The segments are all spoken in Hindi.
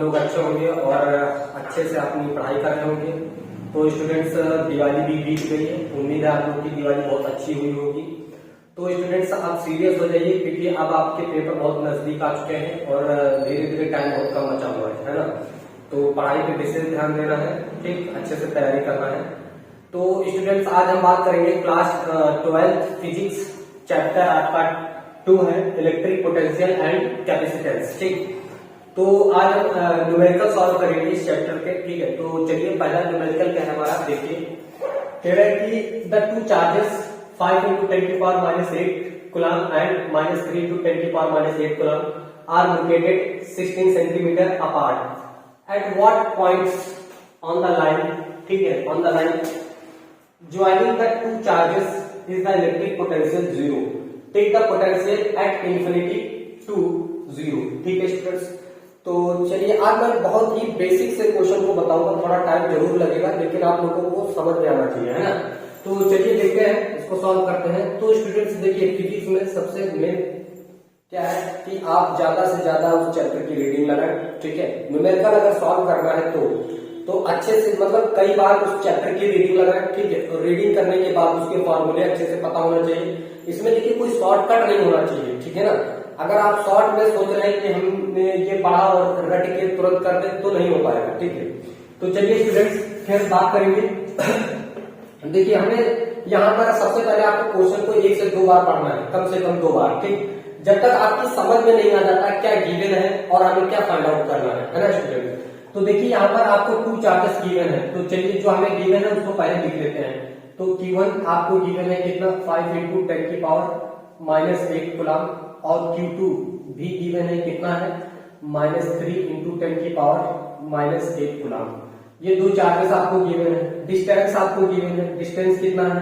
लोग अच्छे होंगे और अच्छे से अपनी पढ़ाई कर रहे होंगे। तो स्टूडेंट्स, दिवाली भी बीत गई है, उम्मीद है आप लोग की दिवाली बहुत अच्छी हुई होगी। तो स्टूडेंट्स, आप सीरियस हो जाइए क्योंकि अब आपके पेपर बहुत नजदीक आ चुके हैं और धीरे धीरे टाइम बहुत कम बचा हुआ है ना। तो पढ़ाई पे विशेष ध्यान देना है, ठीक, अच्छे से तैयारी करना है। तो स्टूडेंट्स, आज हम बात करेंगे क्लास 12 फिजिक्स, चैप्टर आपका 2 है इलेक्ट्रिक पोटेंशियल एंड कैपेसिटेंस, ठीक। तो आज हम न्यूमेरिकल सॉल्व करेंगे इस चैप्टर के, ठीक है। तो चलिए, पहला न्यूमेरिकल क्या है हमारा, देखिए। कह रहा है कि the two charges 5 × 10⁻⁸ coulomb and -3 × 10⁻⁸ coulomb are located 16 centimeter apart. At what points on the line, ठीक है, on the line joining the two charges is the electric potential 0. Take the potential at infinity to 0. ठीक है स्टूडेंट्स। तो चलिए, आज मैं बहुत ही बेसिक से क्वेश्चन को बताऊंगा, थोड़ा टाइम जरूर लगेगा लेकिन आप लोगों को समझ में आना चाहिए, है ना। तो चलिए देखते हैं, इसको सॉल्व करते हैं। तो स्टूडेंट्स देखिए, फिजिक्स में सबसे मेन क्या है कि आप ज्यादा से ज्यादा उस चैप्टर की रीडिंग लगाएं, ठीक है। न्यूमेरिकल अगर सॉल्व करना है तो अच्छे से, मतलब कई बार उस चैप्टर की रीडिंग लगाएं, ठीक है। तो रीडिंग करने के बाद उसके फॉर्मूले अच्छे से पता होना चाहिए। इसमें देखिए कोई शॉर्टकट नहीं होना चाहिए, ठीक है ना। अगर आप शॉर्ट में सोच रहे हैं कि हमने ये पढ़ा और रट के तुरंत कर दे तो नहीं हो पाएगा, ठीक है। तो चलिए स्टूडेंट्स, फिर बात करेंगे। देखिए, हमें यहाँ पर सबसे पहले आपको क्वेश्चन को 1 से 2 बार पढ़ना है, कम से कम 2 बार, ठीक। जब तक आपकी समझ में नहीं आ जाता क्या गिवन है और हमें क्या फाइंड आउट करना है ना स्टूडेंट। तो देखिए, यहाँ पर आपको 2 चार्जेस गिवन है, तो चलिए जो हमें गिवन है उसको पहले लिख लेते हैं। तो Q1 आपको गिवन है कितना, 5 × 10⁻⁸ कूलम, और Q2 भी गिवन है कितना है, -3 × 10⁻⁸ कूलम। ये 2 चार्जेस आपको गिवन है। डिस्टेंस आपको गिवन है, डिस्टेंस कितना है,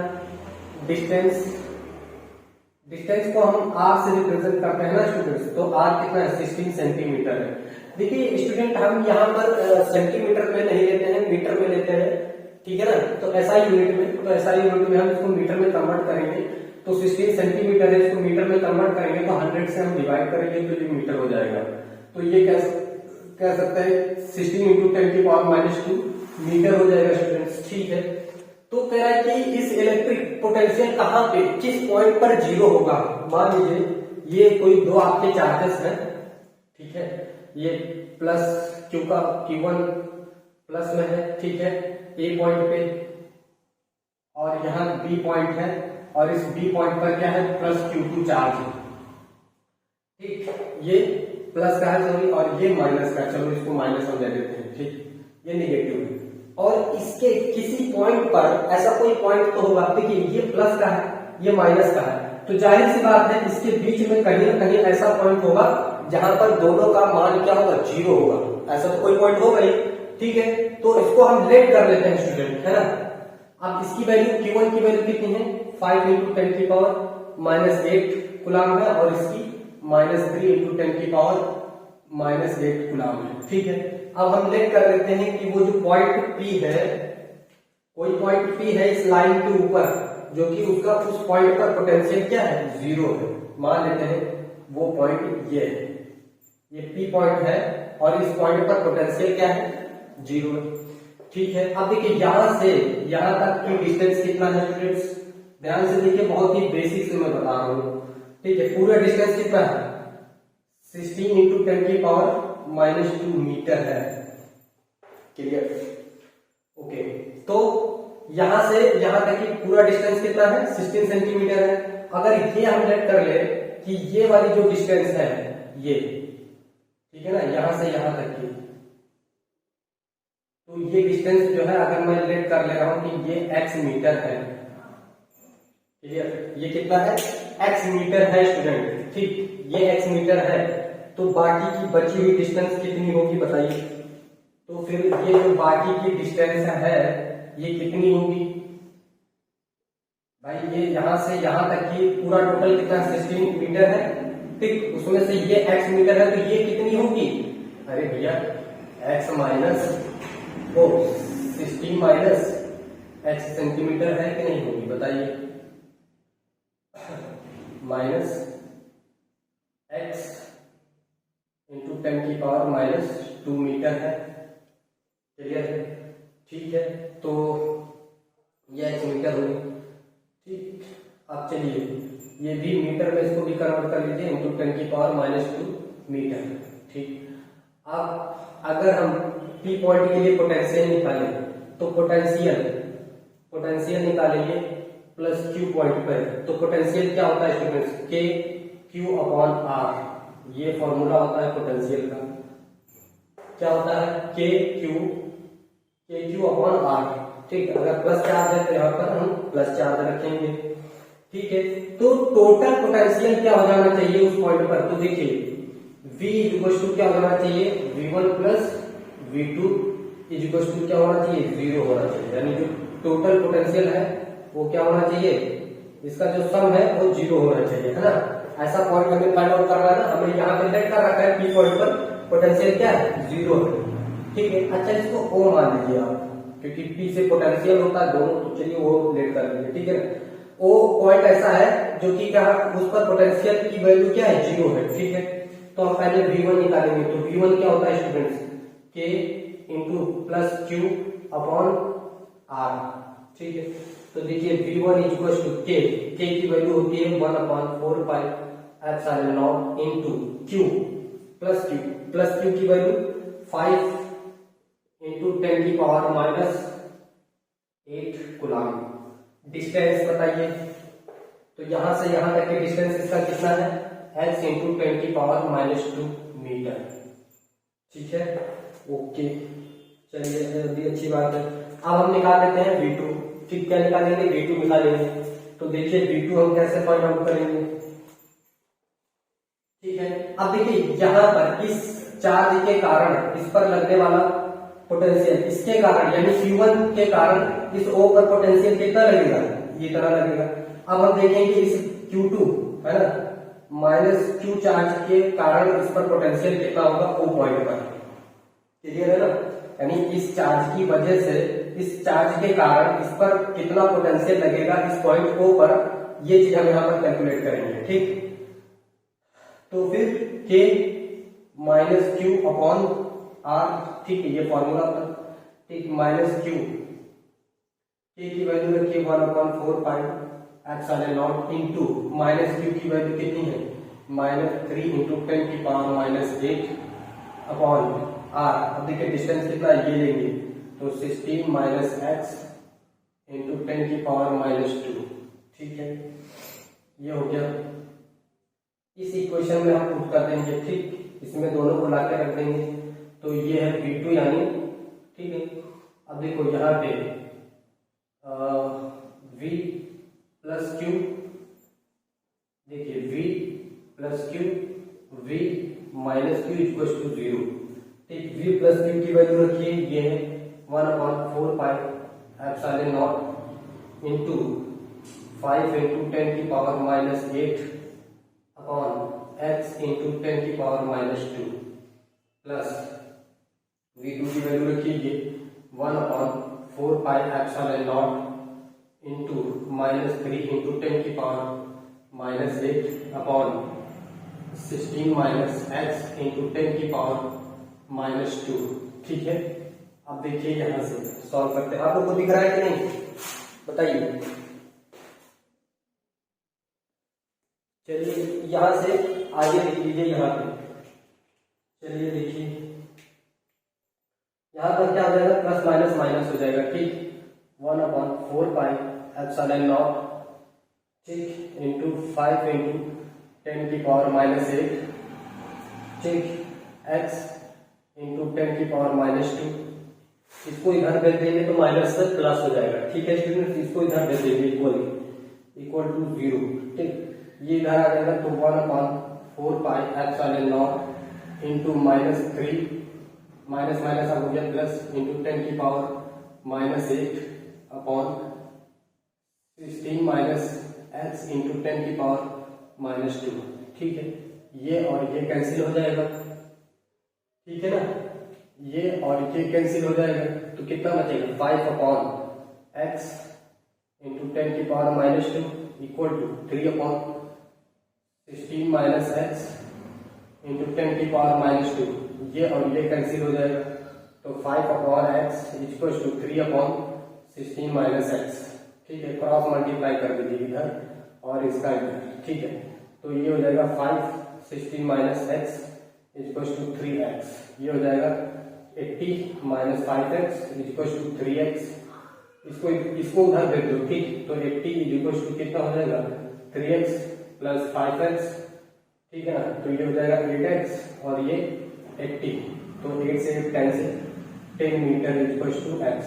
डिस्टेंस को हम r से रिप्रेजेंट करते हैं ना स्टूडेंट्स। तो r कितना है, 16 सेंटीमीटर है। देखिए स्टूडेंट, हम यहाँ पर सेंटीमीटर में नहीं लेते हैं, मीटर में लेते हैं, ठीक है ना। तो SI यूनिट में हम इसको मीटर में कन्वर्ट करेंगे। तो 16 सेंटीमीटर है, इसको मीटर में कन्वर्ट करेंगे तो 100 से हम डिवाइड करेंगे तो ये मीटर हो जाएगा। तो ये कह सकते हैं 16 × 10⁻⁻² मीटर हो जाएगा स्टूडेंट्स, ठीक है। तो कह रहा है कि इस इलेक्ट्रिक पोटेंशियल कहाँ पे, किस पॉइंट पर 0 होगा। मान लीजिए ये कोई 2 आपके चार्जेस हैं, ठीक है। ये प्लस Q1 प्लस में है, ठीक है, A पॉइंट पे, और यहाँ B पॉइंट है, और इस B पॉइंट पर क्या है, प्लस Q2 चार्ज है, ठीक। ये प्लस का है सॉरी, और ये माइनस का, चलो इसको माइनस हम दे देते हैं, ठीक। ये नेगेटिव है, और इसके किसी पॉइंट पर ऐसा कोई पॉइंट तो होगा, देखिए ये प्लस का है, ये माइनस का है, तो जाहिर सी बात है इसके बीच में कहीं ना कहीं ऐसा पॉइंट होगा जहां पर दोनों का मान क्या होगा, 0 होगा। ऐसा तो कोई पॉइंट होगा ही, ठीक है। तो इसको हम लेट कर लेते हैं स्टूडेंट, है ना। अब इसकी वैल्यू Q1 की वैल्यू कितनी है, 5 × 10⁻⁸ कूलम है, और इसकी -3 × 10⁻⁸ कूलम है, ठीक है। अब हम लेट कर लेते हैं कि वो जो पॉइंट P है, कोई पॉइंट P है इस लाइन के ऊपर, जो कि उसका उस पॉइंट पर पोटेंशियल क्या है, 0 है। मान लेते हैं वो पॉइंट ये है, ये P पॉइंट है, और इस पॉइंट पर पोटेंशियल क्या है, 0 है, ठीक है। अब देखिए यहां से यहां तक की डिस्टेंस कितना है स्टूडेंट्स, ध्यान से देखिए, बहुत ही बेसिक से मैं बता रहा हूं, ठीक है। पूरा डिस्टेंस कितना है, 16 × 10⁻⁻² मीटर है, क्लियर, ओके। तो यहां से यहां तक की पूरा डिस्टेंस कितना है, 16 सेंटीमीटर है। अगर ये हम लेट कर ले कि ये वाली जो डिस्टेंस है ये, ठीक है ना, यहां से यहां तक की, तो ये डिस्टेंस जो है अगर मैं लेट कर ले रहा हूं कि ये x मीटर है, क्लियर, ये कितना है, x मीटर है स्टूडेंट, ठीक, ये x मीटर है। तो बाकी की बची हुई डिस्टेंस कितनी होगी बताइए। तो फिर ये जो बाकी की डिस्टेंस है ये कितनी होगी भाई, ये यहां से यहां तक की पूरा टोटल कितना, 16 मीटर है, ठीक। उसमें से ये x मीटर है, तो ये कितनी होगी, अरे भैया x minus 16 minus x centimetre है कि नहीं होगी बताइए, माइनस x × 10⁻⁻² -2 मीटर है। क्लियर है? ठीक है, तो यह 1 मीटर होगी। ठीक, अब चलिए ये भी मीटर में इसको भी कन्वर्ट कर लीजिए इंटू 10⁻⁻2 मीटर। ठीक, अब अगर हम P पॉइंट के लिए पोटेंशियल निकालें तो पोटेंशियल निकालेंगे प्लस Q पॉइंट पर, तो पोटेंशियल क्या होता है students? K Q upon R, ये फॉर्मूला होता है पोटेंशियल का। क्या होता है? K Q upon R। ठीक, अगर प्लस चार्ज है तो यहाँ पर हम प्लस चार्ज रखेंगे। ठीक है, तो टोटल पोटेंशियल क्या हो जाना चाहिए उस पॉइंट पर? तो देखिए V इक्वल टू क्या होना चाहिए? V1 plus V2 equal to क्या होना चाहिए? 0 होना चाहिए। यानी जो टोटल पोटेंशियल है वो क्या होना चाहिए? इसका जो सम है वो 0 होना चाहिए, है ना? ऐसा पॉइंट हमें फाइंड आउट करना है ना। हमने यहाँ पे सेट कर रखा है P पॉइंट पर पोटेंशियल क्या है? 0 है। ठीक है, अच्छा इसको O मान लीजिए आप, क्योंकि P से पोटेंशियल होता है दोनों, तो चलिए वो लेट कर लीजिए। ठीक है ना, O पॉइंट ऐसा है जो कि क्या उस पर पोटेंशियल की वैल्यू क्या है? 0 है। ठीक है, तो हम पहले V1 निकालेंगे। तो V1 क्या होता है students? K into plus Q upon R। ठीक है, तो देखिए V1 इक्वल टू K की वैल्यू होती है 1/4πε0 इंटू Q प्लस Q की वैल्यू 5 इंटू 10⁻⁻8 कूलम। डिस्टेंस बताइए, तो यहां से यहां तक के डिस्टेंस इसका कितना है? h into 10⁻⁻2 metre. ठीक है, ओके, चलिए अभी अच्छी बात है। अब हम निकाल लेते हैं V2। ठीक, क्या निकालेंगे? V2 निकालेंगे। तो देखिए V2 हम कैसे फाइंड आउट करेंगे? ठीक है, अब देखिए यहाँ पर इस चार्ज के कारण इस पर लगने वाला पोटेंशियल, इसके कारण यानी Q1 के कारण इस O पर पोटेंशियल कितना लगेगा? ये तरह लगेगा। अब हम देखेंगे इस Q2 है ना माइनस Q चार्ज के कारण इस पर पोटेंशियल कितना होगा O पॉइंट पर। क्लियर है ना? यानी इस चार्ज की वजह से, इस चार्ज के कारण इस पर कितना पोटेंशियल लगेगा इस पॉइंट O पर, ये चीज हम यहाँ पर कैलकुलेट करेंगे। ठीक, तो फिर K minus Q upon R। ठीक है, ये फॉर्मूला था। ठीक, माइनस Q, K की वैल्यू रखिए 1/4πε0 इंटू माइनस Q की वैल्यू कितनी है? -3 इंटू 10⁻⁻8 अपॉन R। अब देखिए डिस्टेंस कितना है, ये लेंगे तो 16 माइनस x इंटू 10⁻⁻2। ठीक है, ये हो गया। इस इक्वेशन में हम पुट कर देंगे। ठीक, इसमें दोनों को लाके रख देंगे, तो ये है V2 यानी। ठीक है, अब देखो यहाँ पे V प्लस Q, देखिए V plus Q, V minus Q equal to 0। ठीक, V प्लस Q की वैल्यू रखिए, ये है 1/4πε0 into 5 into 10⁻⁻8 upon x into 10⁻⁻2 plus V2 की वैल्यू रखिए 1/4πε0 into -3 into 10⁻⁻8 upon 16 minus x into 10⁻⁻2। ठीक है, अब देखिए यहां से सॉल्व करते हैं। आप लोग को दिख रहा है कि नहीं बताइए? चलिए यहां से आगे लिख लीजिए यहाँ पे। चलिए देखिए यहाँ पर क्या हो जाएगा? प्लस माइनस माइनस हो जाएगा। ठीक, 1/4πε0 ठीक इंटू 5 इंटू 10⁻⁻8 ठीक x इंटू 10⁻⁻2। इसको इधर भेज देंगे तो माइनस से प्लस हो जाएगा। ठीक है स्टूडेंट्स, इसको इधर भेज देंगे इक्वल टू 0। ठीक, ये इधर आ जाएगा तो 1/4πε0 इंटू -3 माइनस माइनस अब हो गया plus into 10⁻⁻8 upon 16 minus x into 10⁻⁻2। ठीक है, ये और ये कैंसिल हो जाएगा। ठीक है ना, ये और ये कैंसिल हो जाएगा तो कितना बचेगा? 5/x into 10⁻⁻2 equal to 3/16 minus x into 10⁻⁻2 ये और ये कैंसिल हो जाएगा, तो 5/x equal to 3/16 minus x. ठीक है, क्रॉस मल्टीप्लाई कर दीजिए इधर और इसका इधर। ठीक है, तो ये हो जाएगा 5/16 minus x equal to 3x। ये हो जाएगा 80 minus 5x equal to 3x। इसको उधर भेज दो। ठीक, तो 80 इक्वल टू कितना हो जाएगा 3x प्लस 5x। ठीक है ना, तो ये हो जाएगा 8x और ये 80, तो 8 से 10 से 10 मीटर इक्वल टू x।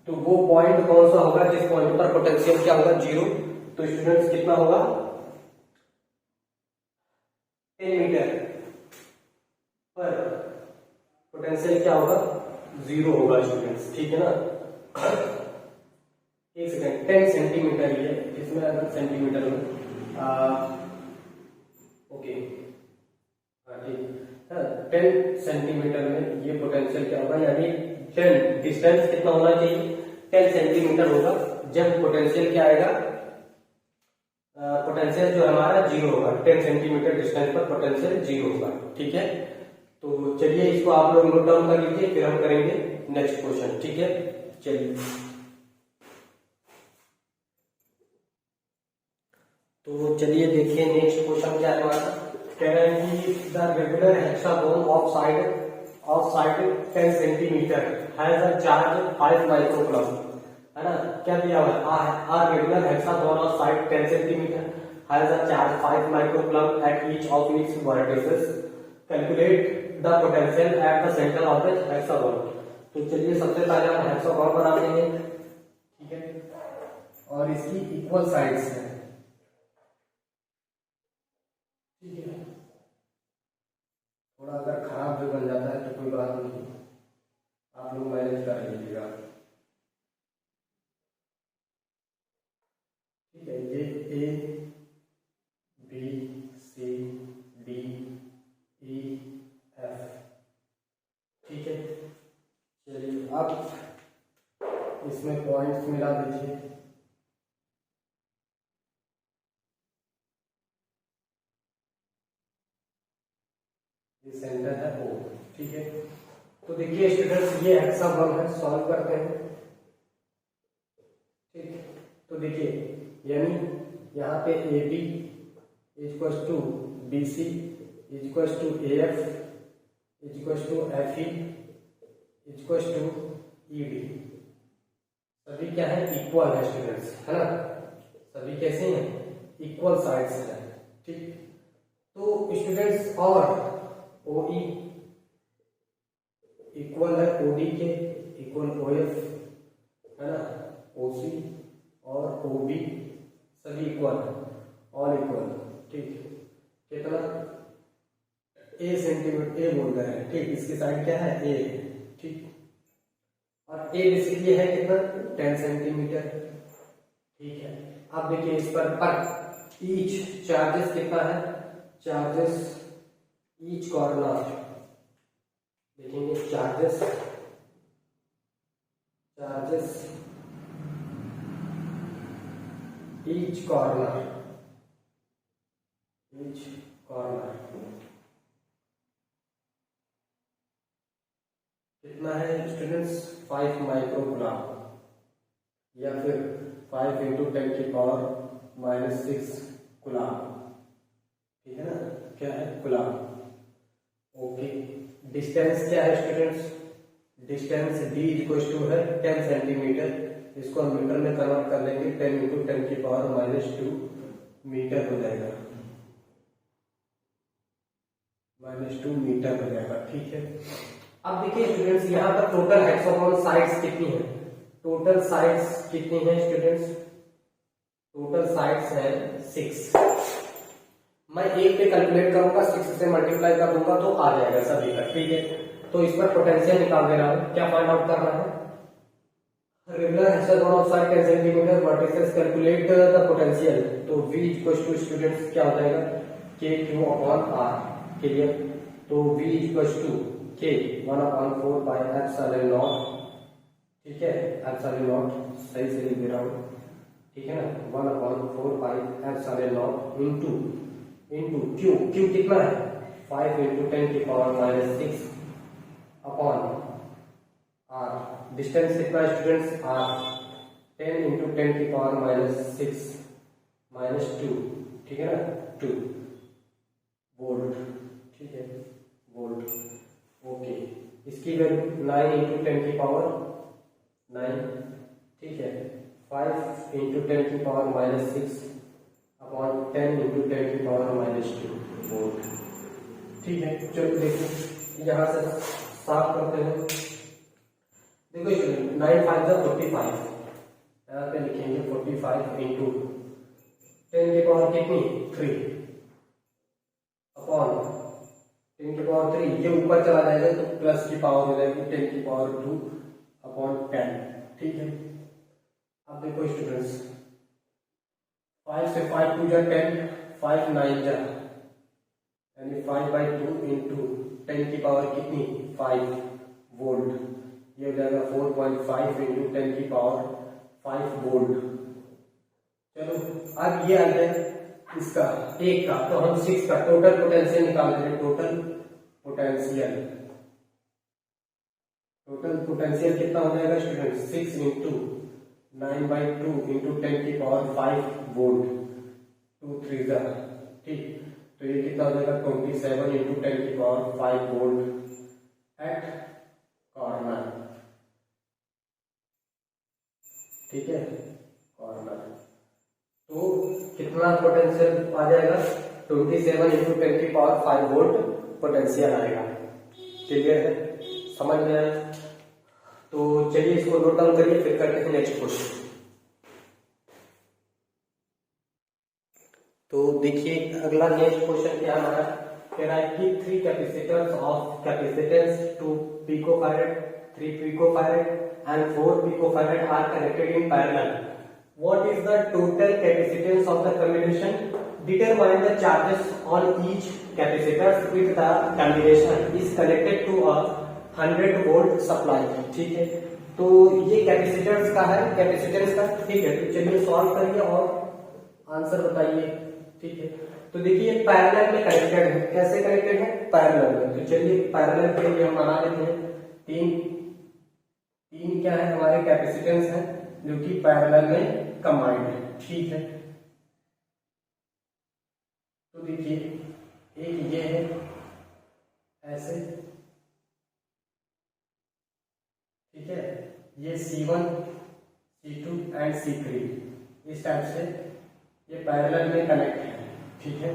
तो वो पॉइंट कौन सा होगा जिस पॉइंट पर पोटेंशियल क्या होगा 0। तो स्टूडेंट्स कितना होगा 10 मीटर पर पोटेंशियल क्या होगा 0 होगा स्टूडेंट्स। ठीक है ना, एक सेकेंड, 10 सेंटीमीटर ये इसमें अगर सेंटीमीटर में ओके, हाँ ठीक है, 10 सेंटीमीटर में ये पोटेंशियल क्या होगा, यानी 10 डिस्टेंस कितना होना चाहिए 10 सेंटीमीटर होगा जब पोटेंशियल क्या आएगा, पोटेंशियल जो हमारा 0 होगा। 10 सेंटीमीटर डिस्टेंस पर पोटेंशियल 0 होगा। ठीक है, तो चलिए इसको आप लोग नोट डाउन कर लीजिए, फिर हम करेंगे नेक्स्ट क्वेश्चन। ठीक है, चलिए तो चलिए देखिए नेक्स्ट क्वेश्चन क्या है हमारा। कह रहे हैं कि the regular hexagon of side 10 centimetre has a charge 5 microcoulomb, है ना। क्या दिया हुआ है, a regular hexagon of side 10 centimetre has a charge 5 microcoulomb at each of its vertices, calculate the potential at the centre of the hexagon. तो चलिए सबसे पहले हम हेक्सागोन बनाते हैं। ठीक है, और इसकी इक्वल साइड्स है। ठीक है, थोड़ा अगर खराब जो बन जाता है तो कोई बात नहीं, आप लोग मैनेज कर लीजिएगा। ठीक है, ये A B C D E F. ठीक है, चलिए अब इसमें पॉइंट्स मिला दीजिए। ये सेंटर है ओ। ठीक है, तो देखिए स्टूडेंट्स ये हेक्सागोन है, सॉल्व करते हैं। ठीक है, तो देखिए यानी यहाँ पे A B equal to B C equal to A F equal to F E equal to E D, सभी क्या है इक्वल है स्टूडेंट्स, है ना। सभी कैसे हैं इक्वल साइड्स है। ठीक, तो स्टूडेंट्स और ओ ई इक्वल है ओ डी के, इक्वल ओ एफ, है ना, ओ सी और ओ बी सभी इक्वल है, ऑल इक्वल। ठीक, कितना ए सेंटीमीटर ए बोल रहे हैं। ठीक, इसकी साइड क्या है ए। ठीक, और ए बेसिकली है कितना 10 सेंटीमीटर। ठीक है, अब देखिए इस पर ईच चार्जेस कितना है, चार्जेस ईच कॉर्नर देखेंगे, चार्जेस ईच कॉर्नर कितना है स्टूडेंट्स 5 माइक्रोकूलम, या फिर 5 इंटू 10 की पावर -6 कूलम। ठीक है ना, क्या है कूलम। ओके, डिस्टेंस क्या है students, distance D equal to है 10 सेंटीमीटर, इसको हम मीटर में कन्वर्ट कर लेंगे, 10 इंटू 10 की पावर -2 मीटर हो जाएगा, -2 मीटर हो जाएगा। ठीक है, अब देखिए स्टूडेंट्स यहाँ पर टोटल हेक्सागोन साइड्स कितनी है, टोटल साइड्स कितनी है स्टूडेंट्स, टोटल साइड्स है 6। मैं एक पे कैलकुलेट करूंगा, 6 से मल्टीप्लाई कर दूंगा तो आ जाएगा सभी का। ठीक है, तो इस पर पोटेंशियल निकाल दे रहा हूं, क्या फाइंड आउट करना है, regular hexagon of side 10 centimetre vertices, calculate the potential. तो V इक्वल टू स्टूडेंट्स क्या हो जाएगा KQ/R, क्लियर। तो V equal to K 1/4 by epsilon naught. ठीक है, एप्सिलॉन नॉट सही से लिख दे रहा हूं, ठीक है ना, 1/4 by epsilon not into Q कितना है 5 इंटू 10 की पावर -6 अपॉन आर, डिस्टेंस कितना है स्टूडेंट्स आर, 10 इंटू 10 की पावर -6 -2, ठीक है ना, 2 वोल्ट, ठीक है वोल्ट, ओके। इसकी वैल्यू 9 इंटू 10 की पावर 9, ठीक है, 5 इंटू 10 की पावर -6 अपॉन 10 इंटू 10 की पावर -2 वोल्ट, ठीक है। चलो देखो यहाँ से साफ करते हैं। देखो स्टूडेंट 9 5 जा 45, यहाँ पे लिखेंगे 45 इंटू 10 की पावर कितनी 3 अपॉन 10 की पावर 3, ये ऊपर चला जाएगा तो प्लस की पावर हो जाएगी 10 की पावर 2 अपॉन 10, ठीक है। अब देखो स्टूडेंट्स 5 से 5 2 जा 10, 5 9 जा, यानी 5/2 इंटू 10 की पावर कितनी 5 वोल्ट, ये हो जाएगा 4.5 इंटू 10 की पावर 5 वोल्ट। चलो अब ये आ गया इसका एक का, तो हम 6 का टोटल पोटेंशियल निकाल रहे हैं। टोटल पोटेंशियल कितना हो जाएगा स्टूडेंट 6 इंटू 9/2 इंटू 10 की पावर 5 वोल्ट, 2 3 जा, ठीक। तो ये कितना हो जाएगा 27 इंटू 10 की पावर 5 वोल्ट एट कॉर्नर, ठीक है कॉर्नर। तो कितना पोटेंशियल आ जाएगा 27 इंटू 10 की पावर 5 वोल्ट पोटेंशियल आएगा। क्लियर है, समझ में आया? तो चलिए इसको नोट डाउन करिए, फिर करते हैं नेक्स्ट क्वेश्चन। तो देखिए अगला नेक्स्ट क्वेश्चन क्या हमारा कह रहा है कि 3 capacitors of capacitance 2 picofarad, 3 picofarad and 4 picofarad are connected in parallel. What is the total capacitance of the combination? Determine the charges on each capacitors with the combination is connected to a 100 volt supply, ठीक है। तो ये कैपेसिटेंस का है, कैपेसिटेंस का, ठीक है। तो चलिए सॉल्व करिए और आंसर बताइए, ठीक है। तो देखिए पैरेलल में कनेक्टेड है, कैसे कनेक्टेड है पैरेलल में। तो चलिए पैरेलल के लिए हम बना लेते हैं तीन क्या है हमारे कैपेसिटेंस है जो कि पैरेलल में कंबाइंड है, ठीक है। तो देखिए एक ये है ऐसे, ठीक है, ये C1 C2 एंड C3 इस टाइप से ये पैरेलल में कनेक्ट है, ठीक है।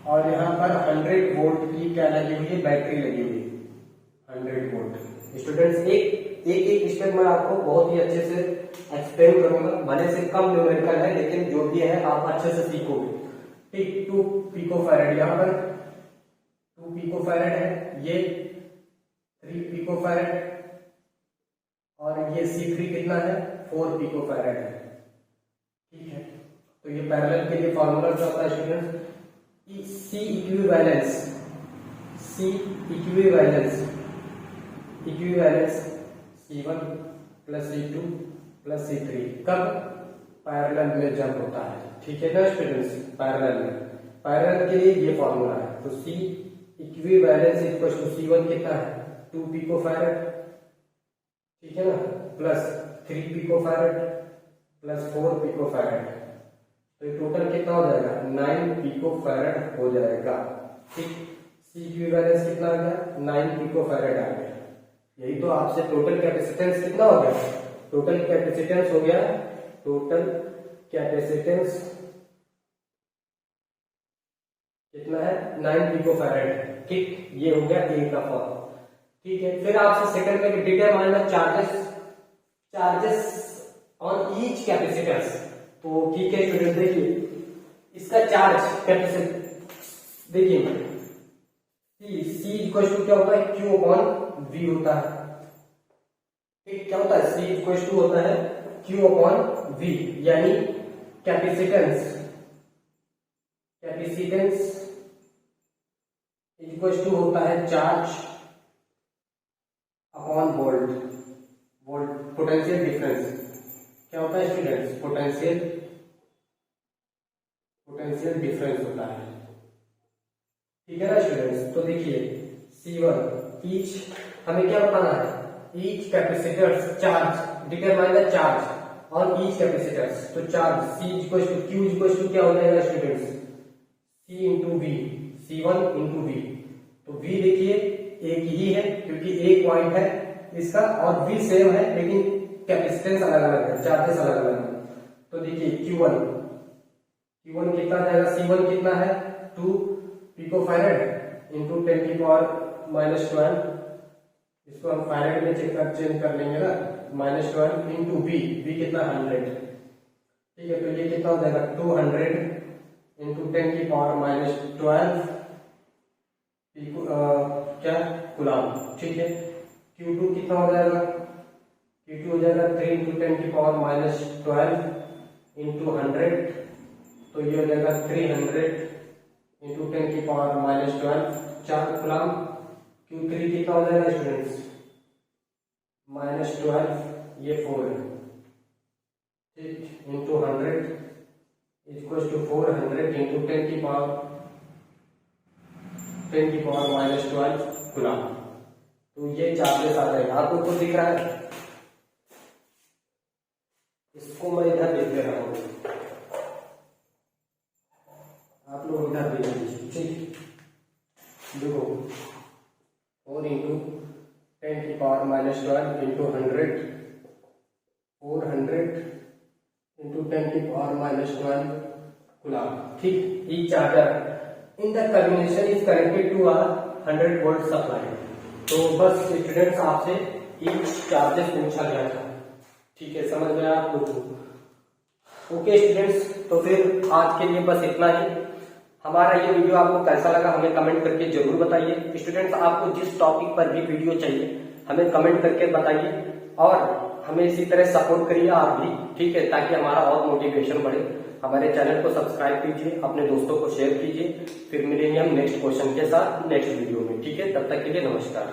और यहाँ पर 100 वोल्ट की क्या लगी हुई है, बैटरी लगी हुई है 100 वोल्ट। स्टूडेंट्स एक स्टेप मैं आपको बहुत ही अच्छे से एक्सप्लेन करूंगा, भले से कम न्यूमेरिकल है लेकिन जो भी है आप अच्छे से सीखोगे, ठीक। 2 पिकोफैरेड, यहाँ पर 2 पिकोफैरेड है, ये 3 पिकोफैरेड और ये C3 कितना है 4 पिकोफैरेड है, ठीक है। तो ये पैरेलल के लिए फॉर्मूला क्या होता है students, equivalence C1 plus C2 plus C3 कब पैरेलल में जब होता है, ठीक है ना स्टूडेंट्स। पैरेलल के लिए ये फॉर्मूला है। तो C equivalence equal to C1 कितना है 2 पिकोफैरेड, ठीक है ना, प्लस 3 पिकोफैरेड प्लस 4 पिकोफैरेड, तो टोटल कितना हो जाएगा 9 पिकोफैरेड हो जाएगा, ठीक। C इक्विवेलेंस कितना आ गया 9 पिकोफैरेड आ गया। यही तो आपसे टोटल कैपेसिटेंस कितना हो गया, टोटल कैपेसिटेंस हो गया, टोटल कैपेसिटेंस कितना है 9 पिकोफैरेड है, ठीक। ये हो गया ए का फॉर्म, ठीक है। फिर आपसे सेकंड में determine the charges on each capacitance. तो ठीक है स्टूडेंट, देखिए इसका चार्ज कैपेसिटी देखिए C इक्वल टू क्या होता है Q अपॉन V होता है, ठीक। क्या होता है C इक्वल टू होता है Q अपॉन V, यानी कैपेसिटेंस इक्वल टू होता है charge upon volt potential difference. क्या होता है स्टूडेंट्स पोटेंशियल डिफरेंस होता है, ठीक है ना स्टूडेंट्स। तो देखिए C1 ईच हमें क्या बताना है, each capacitors charge, determine the charge on each capacitors. तो चार्ज C equal to Q equal to क्या हो जाएगा students, C into V, C1 into V। तो V देखिए एक ही है क्योंकि एक पॉइंट है इसका, और V सेम है लेकिन कैपेसिटेंस अलग अलग है, चार्जेस अलग अलग है। तो देखिए Q1 कितना जाएगा, C1 कितना है 2 पिकोफैरेड इंटू 10 की पावर -12, इसको हम फैरेड में चेंज कर लेंगे ना, -12 इंटू V कितना 100, ठीक है। तो ये कितना हो जाएगा 200 इंटू 10 की पावर -12 क्या कुलाम, ठीक है। Q2 कितना हो जाएगा, Q2 हो जाएगा 3 इंटू 10 की पावर -12 इंटू 100, तो ये हो जाएगा 300 इंटू 10 की पावर -12 4 कुलाम। Q3 कितना हो जाएगा स्टूडेंट्स, -12 ये 4 है, ठीक, इंटू 100 इक्वल टू 400 इंटू 10 की पावर -12 कुलाम। तो ये चार्जेस आ जाएगा, आपको कुछ दिख रहा है, इसको मैं इधर लिख दे रहा हूं, आप लोग इधर देख लीजिए, ठीक। देखो 4 इंटू 10 की पावर -12 इंटू 100, 400 इंटू 10 की पावर -12 कुलाम, ठीक। ई charger in the combination is connected to a 100 volt supply. तो बस स्टूडेंट्स आपसे ईच चार्जेस पूछा गया था, ठीक है, समझ में आप लोग को। ओके स्टूडेंट्स, तो फिर आज के लिए बस इतना ही। हमारा ये वीडियो आपको कैसा लगा हमें कमेंट करके जरूर बताइए। स्टूडेंट्स आपको जिस टॉपिक पर भी वीडियो चाहिए हमें कमेंट करके बताइए, और हमें इसी तरह सपोर्ट करिए आप भी, ठीक है, ताकि हमारा और मोटिवेशन बढ़े। हमारे चैनल को सब्सक्राइब कीजिए, अपने दोस्तों को शेयर कीजिए। फिर मिलेंगे हम नेक्स्ट क्वेश्चन के साथ नेक्स्ट वीडियो में, ठीक है। तब तक के लिए नमस्कार।